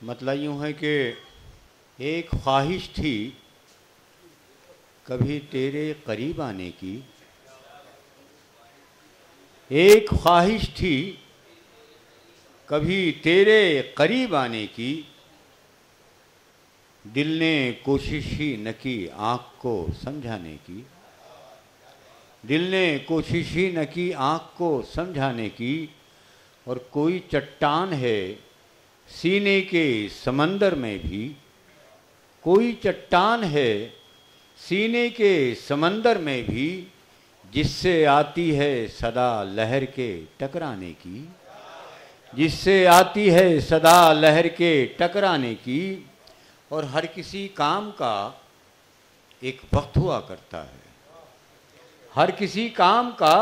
मतलब यूँ है कि एक ख्वाहिश थी कभी तेरे करीब आने की, एक ख्वाहिश थी कभी तेरे करीब आने की, दिल ने कोशिश ही न की आँख को समझाने की, दिल ने कोशिश ही न की आँख को समझाने की। और कोई चट्टान है सीने के समंदर में भी, कोई चट्टान है सीने के समंदर में भी, जिससे आती है सदा लहर के टकराने की, जिससे आती है सदा लहर के टकराने की। और हर किसी काम का एक वक्त हुआ करता है, हर किसी काम का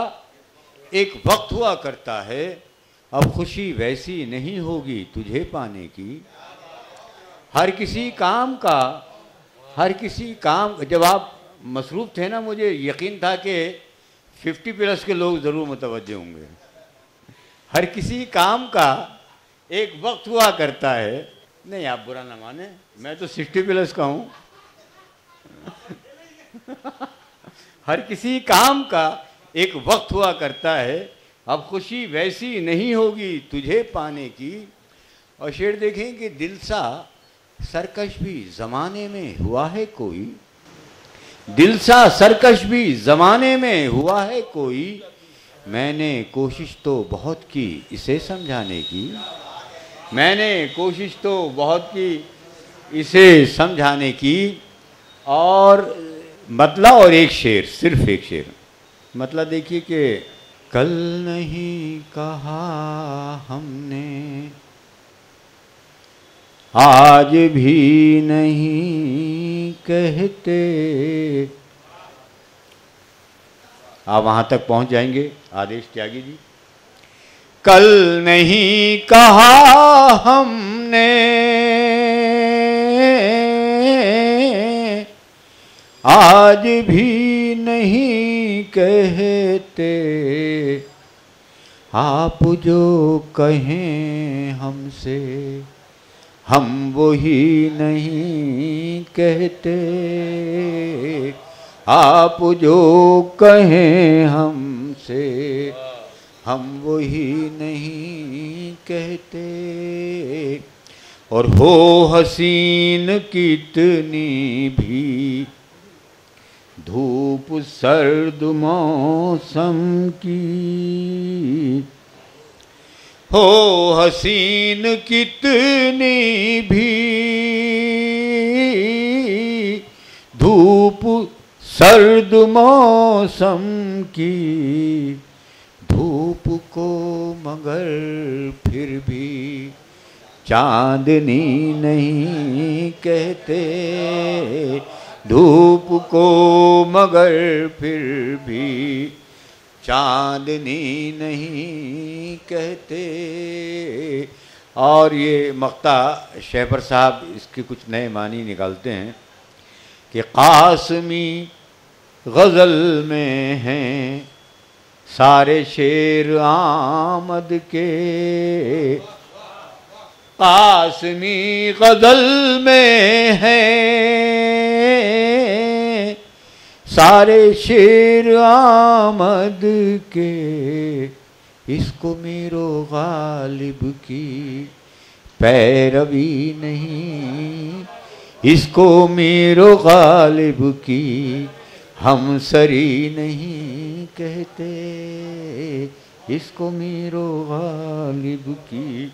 एक वक्त हुआ करता है। अब खुशी वैसी नहीं होगी तुझे पाने की। हर किसी काम का, हर किसी काम, जब आप मसरूफ़ थे ना, मुझे यकीन था कि 50+ के लोग ज़रूर मुतवज्जे होंगे। हर किसी काम का एक वक्त हुआ करता है। नहीं, आप बुरा ना माने, मैं तो 60+ का हूँ। हर किसी काम का एक वक्त हुआ करता है, अब खुशी वैसी नहीं होगी तुझे पाने की। और शेर देखें कि दिल सा सरकश भी ज़माने में हुआ है कोई, दिल सा सरकश भी ज़माने में हुआ है कोई, मैंने कोशिश तो बहुत की इसे समझाने की, मैंने कोशिश तो बहुत की इसे समझाने की। और मतलब, और एक शेर, सिर्फ एक शेर, मतलब देखिए कि कल नहीं कहा हमने, आज भी नहीं कहते। आप वहाँ तक पहुँच जाएंगे आदेश त्यागी जी। कल नहीं कहा हमने, आज भी नहीं कहते, आप जो कहें हमसे हम वही नहीं कहते, आप जो कहें हमसे हम वही नहीं कहते। और हो हसीन कितनी भी धूप सर्द मौसम की, हो हसीन कितनी भी धूप सर्द मौसम की, धूप को मगर फिर भी चांदनी नहीं कहते, धूप को मगर फिर भी चांदनी नहीं कहते। और ये मक्ता शहबर साहब इसके कुछ नए मानी निकालते हैं कि कासमी गज़ल में हैं सारे शेर आमद के, कासमी गज़ल में हैं सारे शेर आमद के, इसको मेरो गालिब की पैरवी नहीं, इसको मेरो गालिब की हम सरी नहीं कहते, इसको मेरो गालिब की